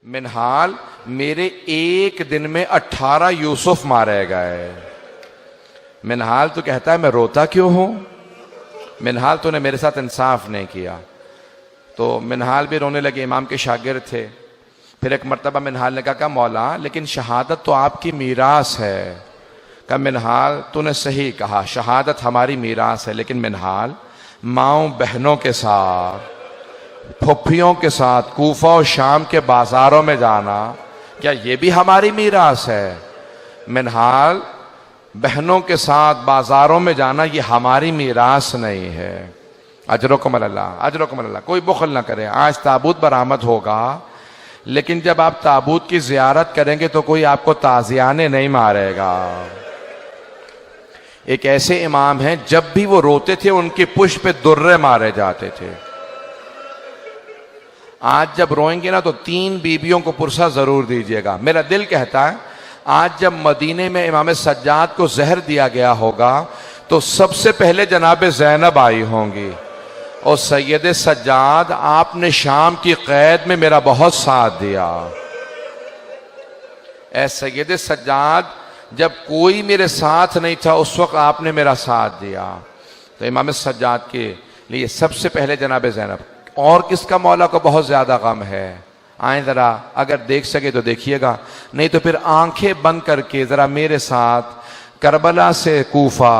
मिनहाल, मेरे एक दिन में 18 यूसुफ मारे गए। मिनहाल तो कहता है मैं रोता क्यों हूं? मिनहाल तूने मेरे साथ इंसाफ नहीं किया। तो मिनहाल भी रोने लगे, इमाम के शागिर्द थे। फिर एक मर्तबा मिनहाल ने कहा मौला लेकिन शहादत तो आपकी मीरास है। कहा मिनहाल तूने सही कहा, शहादत हमारी मीरास है, लेकिन मिनहाल माओ बहनों के साथ, फुफ्फियों के साथ कूफा और शाम के बाजारों में जाना, क्या ये भी हमारी मीरास है? मिनहाल, बहनों के साथ बाजारों में जाना ये हमारी मीरास नहीं है। अजरकुम अल्लाह, अजरकुम अल्लाह। कोई बुखल ना करे। आज ताबूत बरामद होगा, लेकिन जब आप ताबूत की जियारत करेंगे तो कोई आपको ताजियाने नहीं मारेगा। एक ऐसे इमाम हैं जब भी वो रोते थे उनकी पुष्प पे दुर्रे मारे जाते थे। आज जब रोएंगे ना तो 3 बीबियों को पुरसा जरूर दीजिएगा। मेरा दिल कहता है आज जब मदीने में इमाम सज्जाद को जहर दिया गया होगा तो सबसे पहले जनाब ज़ैनब आई होंगी। और सैयद सज्जाद, आपने शाम की कैद में मेरा बहुत साथ दिया। ऐ सैयद सज्जाद, जब कोई मेरे साथ नहीं था उस वक्त आपने मेरा साथ दिया। तो इमाम सज्जाद के लिए सबसे पहले जनाब ज़ैनब। और किसका मौला को बहुत ज्यादा गम है? आए जरा, अगर देख सके तो देखिएगा, नहीं तो फिर आंखें बंद करके जरा मेरे साथ करबला से कूफा,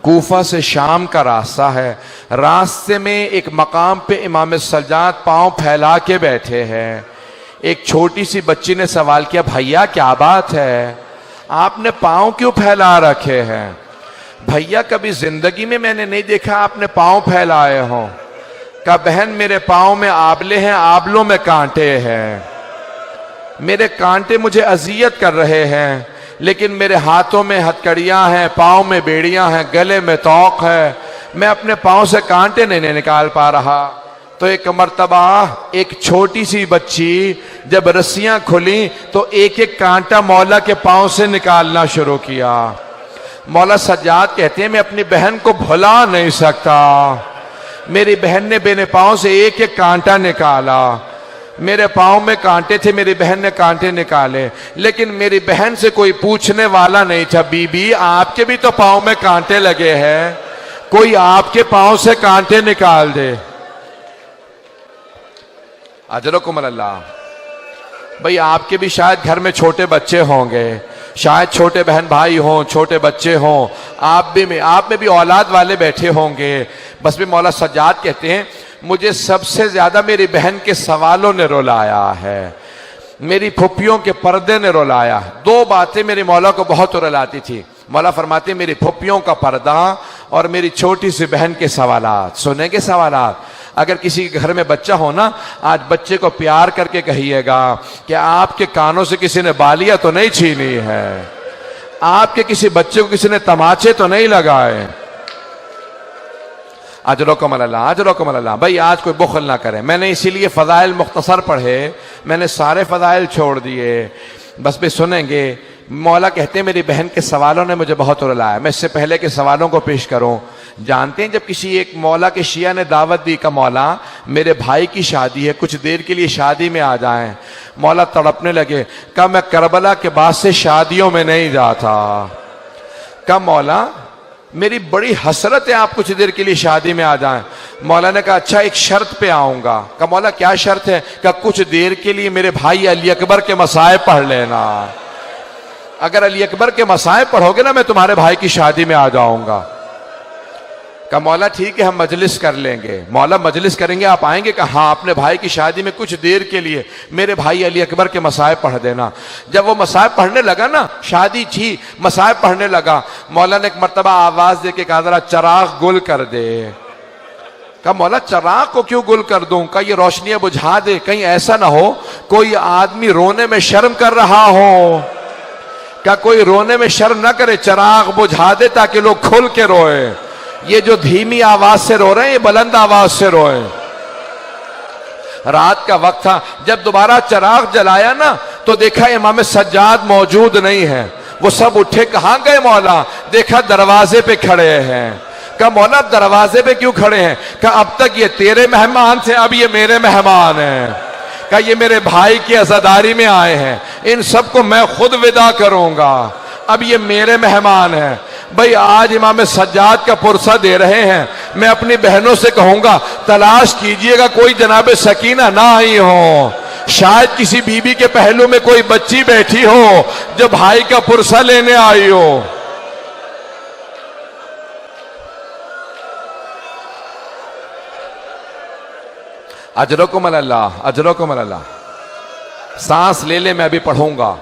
कूफा से शाम का रास्ता है। रास्ते में एक मकाम पे इमाम सज्जाद पांव फैला के बैठे हैं। एक छोटी सी बच्ची ने सवाल किया, भैया क्या बात है, आपने पांव क्यों फैला रखे हैं? भैया कभी जिंदगी में मैंने नहीं देखा आपने पांव फैलाए हों। का बहन, मेरे पांव में आबले हैं, आबलों में कांटे हैं। मेरे कांटे मुझे अजियत कर रहे हैं, लेकिन मेरे हाथों में हथकड़ियां हैं, पांव में बेड़ियां हैं, गले में तौक है। मैं अपने पांव से कांटे नहीं निकाल पा रहा। तो एक मर्तबा एक छोटी सी बच्ची जब रस्सियां खुली तो एक एक कांटा मौला के पांव से निकालना शुरू किया। मौला सज्जाद कहते हैं मैं अपनी बहन को भुला नहीं सकता। मेरी बहन ने मेरे पांव से एक एक कांटा निकाला। मेरे पांव में कांटे थे, मेरी बहन ने कांटे निकाले, लेकिन मेरी बहन से कोई पूछने वाला नहीं था, बीबी आपके भी तो पांव में कांटे लगे हैं, कोई आपके पांव से कांटे निकाल दे। अजरकुम अल्लाह। भाई आपके भी शायद घर में छोटे बच्चे होंगे, शायद छोटे बहन भाई हों, छोटे बच्चे हों, आप में भी औलाद वाले बैठे होंगे। बस भी मौला सज्जाद कहते हैं मुझे सबसे ज्यादा मेरी बहन के सवालों ने रुलाया है, मेरी फुफ्फियों के पर्दे ने रुलाया। 2 बातें मेरी मौला को बहुत रुलाती थी। मौला फरमाते मेरी फुफ्फियों का पर्दा और मेरी छोटी सी बहन के सवालात। सुनेंगे सवालात? अगर किसी के घर में बच्चा हो ना, आज बच्चे को प्यार करके कहिएगा कि आपके कानों से किसी ने बालियां तो नहीं छीनी है, आपके किसी बच्चे को किसी ने तमाचे तो नहीं लगाए। अजरकुम अल्लाह, अजरकुम अल्लाह। भाई आज कोई बुखल ना करे। मैंने इसीलिए फजाइल मुख्तसर पढ़े, मैंने सारे फजाइल छोड़ दिए। बस भी सुनेंगे। मौला कहते हैं मेरी बहन के सवालों ने मुझे बहुत रुलाया। मैं इससे पहले के सवालों को पेश करूं। जानते हैं जब किसी एक मौला के शिया ने दावत दी का मौला मेरे भाई की शादी है, कुछ देर के लिए शादी में आ जाएं। मौला तड़पने लगे। कहा मैं करबला के बाद से शादियों में नहीं जाता। कहा मौला मेरी बड़ी हसरत है आप कुछ देर के लिए शादी में आ जाएं। मौला ने कहा अच्छा एक शर्त पे आऊंगा। कहा मौला क्या शर्त है? कहा कुछ देर के लिए मेरे भाई अली अकबर के मसाए पढ़ लेना। अगर अली अकबर के मसाए पढ़ोगे ना मैं तुम्हारे भाई की शादी में आ जाऊंगा। कहा मौला ठीक है हम मजलिस कर लेंगे। मौला मजलिस करेंगे, आप आएंगे? कहा हाँ, अपने भाई की शादी में कुछ देर के लिए मेरे भाई अली अकबर के मसाए पढ़ देना। जब वो मसाए पढ़ने लगा ना, शादी थी, मसाए पढ़ने लगा, मौला ने एक मर्तबा आवाज दे के कहा जरा चराग गुल कर दे। कहा मौला चराग को क्यों गुल कर दूं? कहा ये रोशनियां बुझा दे, कहीं ऐसा ना हो कोई आदमी रोने में शर्म कर रहा हो। क्या कोई रोने में शर्म ना करे, चराग बुझा दे ताकि लोग खुल के रोए। ये जो धीमी आवाज से रो रहे हैं ये बुलंद आवाज से रोए। रात का वक्त था, जब दोबारा चराग जलाया ना तो देखा इमाम सज्जाद मौजूद नहीं है। वो सब उठे, कहां गए मौला? देखा दरवाजे पे खड़े हैं। कहा मौला दरवाजे पे क्यों खड़े हैं? कहा अब तक ये तेरे मेहमान थे, अब ये मेरे मेहमान हैं। कहा ये मेरे भाई की अज़ादारी में आए हैं, इन सबको मैं खुद विदा करूंगा, अब ये मेरे मेहमान हैं। भाई आज इमाम सज्जाद का पुरसा दे रहे हैं, मैं अपनी बहनों से कहूंगा तलाश कीजिएगा कोई जनाब सकीना ना आई हो, शायद किसी बीबी के पहलू में कोई बच्ची बैठी हो जो भाई का पुरसा लेने आई हो। अजरकुम अल्लाह, अजरकुम अल्लाह। सांस ले ले, मैं अभी पढ़ूंगा।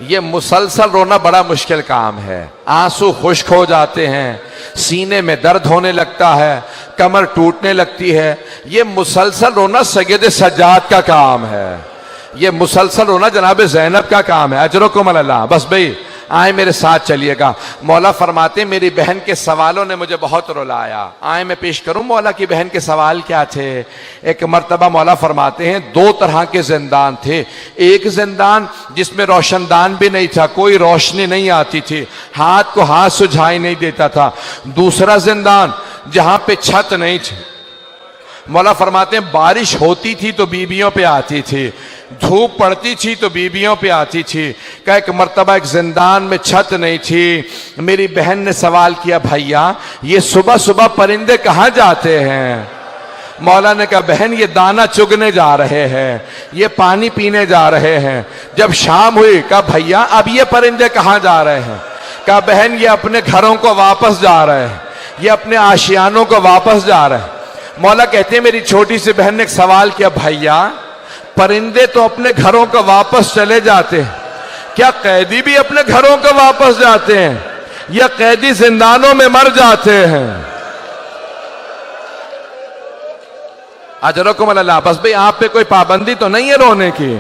ये मुसलसल रोना बड़ा मुश्किल काम है, आंसू खुश्क हो जाते हैं, सीने में दर्द होने लगता है, कमर टूटने लगती है। ये मुसलसल रोना सैयद सज्जाद का काम है, ये मुसलसल रोना जनाब ज़ैनब का काम है। अजरकुम अल्लाह। बस भाई आए मेरे साथ चलिएगा। मौला फरमाते मेरी बहन के सवालों ने मुझे बहुत रुलाया। आए मैं पेश करूं मौला की बहन के सवाल क्या थे। एक मर्तबा मौला फरमाते हैं दो तरह के जिंदान थे। एक जिंदान जिसमें रोशनदान भी नहीं था, कोई रोशनी नहीं आती थी, हाथ को हाथ सुझाई नहीं देता था। दूसरा जिंदान जहां पे छत नहीं थी। मौला फरमाते हैं बारिश होती थी तो बीबियों पे आती थी, धूप पड़ती थी तो बीबियों पे आती थी। का एक मर्तबा एक जिंदान में छत नहीं थी। मेरी बहन ने सवाल किया भैया ये सुबह सुबह परिंदे कहाँ जाते हैं। मौला ने कहा बहन ये दाना चुगने जा रहे हैं, ये पानी पीने जा रहे हैं। जब शाम हुई कहा भैया अब ये परिंदे कहाँ जा रहे हैं। कहा बहन ये अपने घरों को वापस जा रहे हैं, ये अपने आशियानों को वापस जा रहे हैं। मौला कहते हैं मेरी छोटी सी बहन ने एक सवाल किया भैया परिंदे तो अपने घरों को वापस चले जाते हैं, क्या कैदी भी अपने घरों को वापस जाते हैं या कैदी जिंदानों में मर जाते हैं। अजरकुम अल्लाह। बस भाई आप पे कोई पाबंदी तो नहीं है रोने की।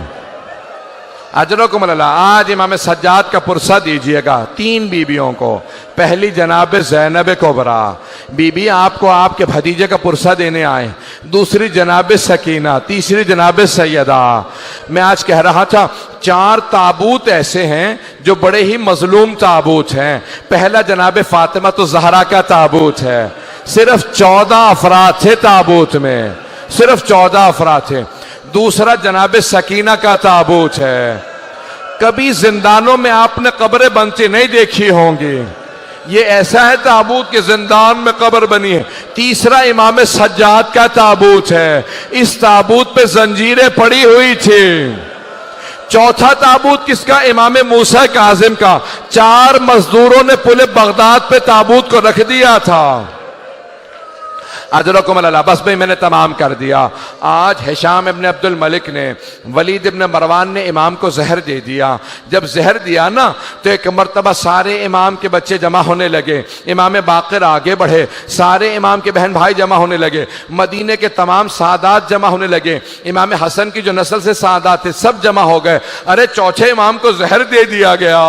अजरकुम अल्लाह। आज इमाम सज्जाद का पुरसा दीजिएगा तीन बीबियों को। पहली जनाब ज़ैनब कुबरा बीबी आपको आपके भतीजे का पुरसा देने आए, दूसरी जनाब सकीना, तीसरी जनाब सैयदा। मैं आज कह रहा था चार ताबूत ऐसे हैं जो बड़े ही मजलूम ताबूत हैं। पहला जनाब फातिमा तो ज़हरा का ताबूत है, सिर्फ 14 अफराद थे ताबूत में, सिर्फ 14 अफराद थे। दूसरा जनाब सकीना का ताबूत है। कभी जिंदानों में आपने कब्रें बनती नहीं देखी होंगी, ये ऐसा है ताबूत के जिंदान में कब्र बनी है। तीसरा इमाम सज्जाद का ताबूत है, इस ताबूत पे जंजीरें पड़ी हुई थी। चौथा ताबूत किसका, इमाम मूसा काजिम का। 4 मजदूरों ने पुले बगदाद पे ताबूत को रख दिया था। अजरकुम अल्लाह। बस भाई मैंने तमाम कर दिया। आज हिशाम इब्न अब्दुल मलिक ने, वलीद इब्न मरवान ने इमाम को जहर दे दिया। जब जहर दिया ना तो एक मर्तबा सारे इमाम के बच्चे जमा होने लगे, इमाम बाक़िर आगे बढ़े, सारे इमाम के बहन भाई जमा होने लगे, मदीने के तमाम सादात जमा होने लगे, इमाम हसन की जो नस्ल से सादात थे सब जमा हो गए। अरे चौथे इमाम को जहर दे दिया गया।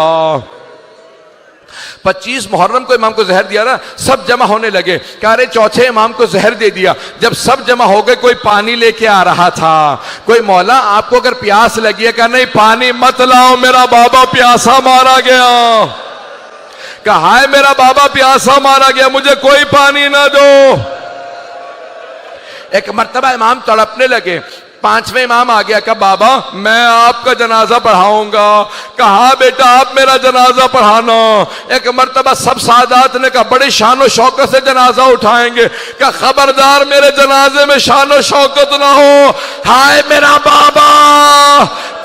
25 मुहर्रम को इमाम को जहर दिया ना, सब जमा होने लगे। कह रहे चौथे इमाम को जहर दे दिया। जब सब जमा हो गए कोई पानी लेके आ रहा था। कोई मौला आपको अगर प्यास लगी है, कहा नहीं पानी मत लाओ मेरा बाबा प्यासा मारा गया। कहा है मेरा बाबा प्यासा मारा गया, मुझे कोई पानी ना दो। एक मर्तबा इमाम तड़पने लगे। 5वें इमाम आ गया, कहा बाबा मैं आपका जनाजा पढ़ाऊंगा। कहा बेटा आप मेरा जनाजा पढ़ाना। एक मर्तबा सब सादात ने कहा बड़ी शान शौकत से जनाजा उठाएंगे। कहा खबरदार मेरे जनाजे में शान शौकत ना हो। हाय मेरा बाबा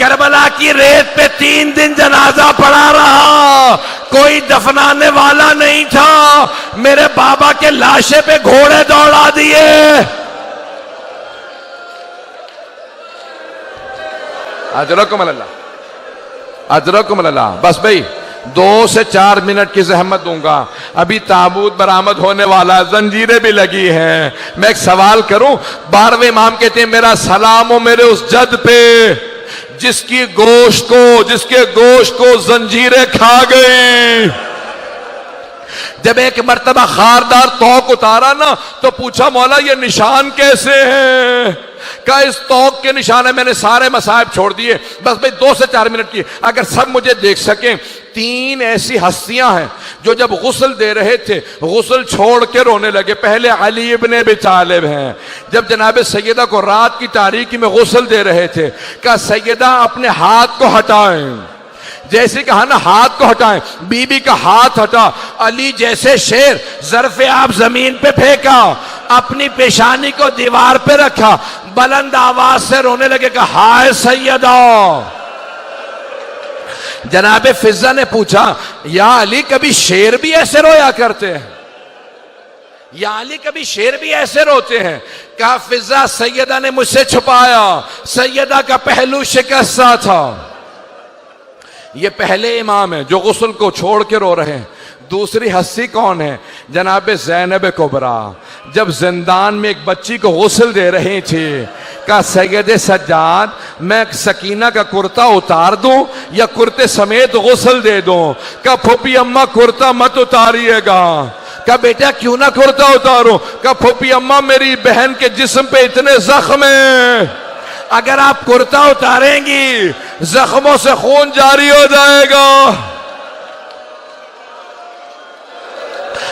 करबला की रेत पे 3 दिन जनाजा पढ़ा रहा, कोई दफनाने वाला नहीं था। मेरे बाबा के लाशे पे घोड़े दौड़ा दिए। अजरकुम अल्लाह, अजरकुम अल्लाह। बस भाई 2 से 4 मिनट की जहमत दूंगा। अभी ताबूत बरामद होने वाला है, जंजीरें भी लगी हैं। मैं एक सवाल करूं। 12वें इमाम कहते हैं मेरा सलाम हो मेरे उस जद पे जिसके गोश्त को जंजीरें खा गई। जब एक मर्तबा खारदार तौक उतारा ना तो पूछा मौला ये निशान कैसे हैं। का इस तौक के निशान है। मैंने सारे मसाइब छोड़ दिए। बस भाई 2 से 4 मिनट की, अगर सब मुझे देख सकें। 3 ऐसी हस्तियां हैं जो जब गुस्ल दे रहे थे गुस्ल छोड़ के रोने लगे। पहले अली इब्न अबी तालिब हैं, जब जनाब सैयदा को रात की तारीकी में गुस्ल दे रहे थे, कहा सैयदा अपने हाथ को हटाएं। जैसे कहा ना हाथ को हटाएं, बीबी का हाथ हटा, अली जैसे शेर ज़र्फ़े आप जमीन पे फेंका, अपनी पेशानी को दीवार पे रखा, बुलंद आवाज से रोने लगे, कहा हाय सैयदा। जनाबे फिजा ने पूछा या अली कभी शेर भी ऐसे रोया करते हैं? या अली कभी शेर भी ऐसे रोते हैं? कहा फिजा सैयदा ने मुझसे छुपाया, सैयदा का पहलू शिकस्ता था। ये पहले इमाम है जो गुस्ल को छोड़ के रो रहे हैं। दूसरी हस्ती कौन है? जनाब ज़ैनब कुबरा, जब जिंदान में एक बच्ची को गुस्ल दे रही थी, कहा सैयद सज्जाद मैं सकीना का कुर्ता उतार दूं या कुर्ते समेत गुस्ल दे दूं? कहा फूफी अम्मा कुर्ता मत उतारिएगा। कहा बेटा क्यों ना कुर्ता उतारूं? कहा फूफी अम्मा मेरी बहन के जिस्म पे इतने जख्म हैं, अगर आप कुर्ता उतारेंगी जख्मों से खून जारी हो जाएगा।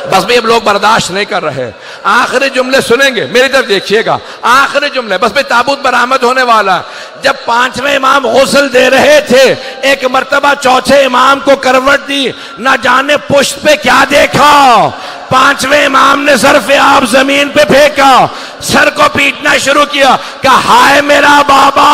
बस भी अब लोग बर्दाश्त नहीं कर रहे। आखिरी जुमले सुनेंगे, मेरी तरफ देखिएगा, आखिरी जुमले। बस भी ताबूत बरामद होने वाला। जब पांचवें इमाम गुस्ल दे रहे थे, एक मर्तबा चौथे इमाम को करवट दी, ना जाने पुष्ट पे क्या देखा, पांचवें इमाम ने ज़र्फ़े आप जमीन पे फेंका, सर को पीटना शुरू किया, कहा हाय मेरा बाबा,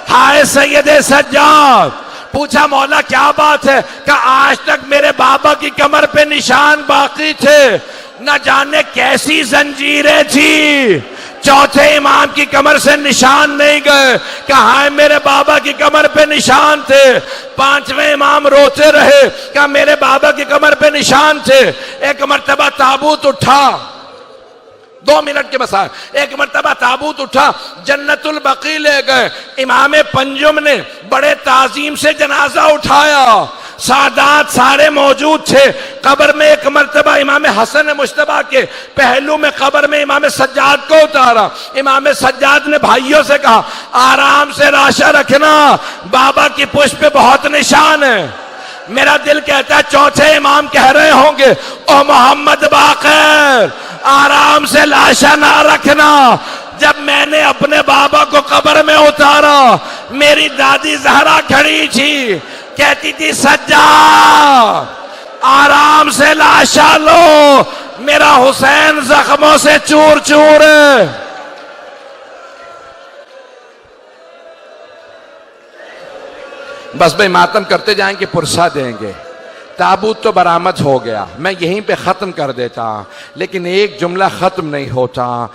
हाय सैयदे सज्जाद। पूछा मौला क्या बात है? कहा आज तक मेरे बाबा की कमर पे निशान बाकी थे, न जाने कैसी जंजीरें थी, चौथे इमाम की कमर से निशान नहीं गए। कहा हाय मेरे बाबा की कमर पे निशान थे। पांचवें इमाम रोते रहे, कहा मेरे बाबा की कमर पे निशान थे। एक मर्तबा ताबूत उठा, 2 मिनट के बसा, एक मर्तबा ताबूत उठा, जन्नतुल बकी ले गए। इमाम पंजुम ने बड़े ताजीम से जनाजा उठाया, सादात सारे मौजूद थे। कब्र में एक मर्तबा इमाम हसन मुश्तबा के पहलू में कब्र में इमाम सज्जाद को उतारा। इमाम सज्जाद ने भाइयों से कहा आराम से राशा रखना, बाबा की पुष्प पे बहुत निशान है। मेरा दिल कहता है चौथे इमाम कह रहे होंगे ओ मोहम्मद बाकर आराम से लाशा ना रखना। जब मैंने अपने बाबा को कब्र में उतारा, मेरी दादी जहरा खड़ी थी, कहती थी सज्जाद आराम से लाशा लो, मेरा हुसैन जख्मों से चूर चूर है। बस भाई मातम करते जाएंगे, पुरसा देंगे। ताबूत तो बरामद हो गया, मैं यहीं पे ख़त्म कर देता, लेकिन एक जुमला ख़त्म नहीं होता।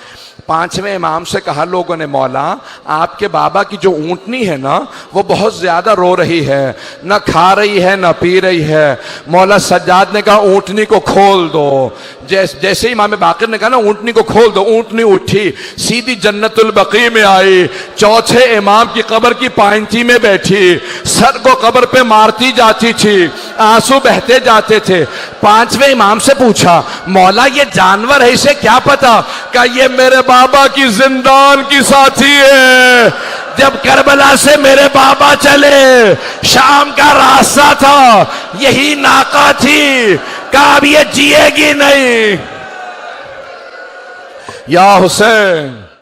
पांचवें इमाम से कहा लोगों ने मौला आपके बाबा की जो ऊँटनी है ना वो बहुत ज़्यादा रो रही है, न खा रही है न पी रही है। मौला सज्जाद ने कहा ऊँटनी को खोल दो। जैसे ही इमाम बाकिर ने कहा ना ऊँटनी को खोल दो, ऊँटनी उठी, सीधी जन्नतुल बकी में आई, चौथे इमाम की कब्र की पायंती में बैठी, सर को कब्र पे मारती जाती थी, आंसू बहते जाते थे। पांचवें इमाम से पूछा मौला ये जानवर है, इसे क्या पता? क्या ये मेरे बाबा की जिंदान की साथी है। जब करबला से मेरे बाबा चले, शाम का रास्ता था, यही नाका थी, कहा अब ये जिएगी नहीं। या हुसैन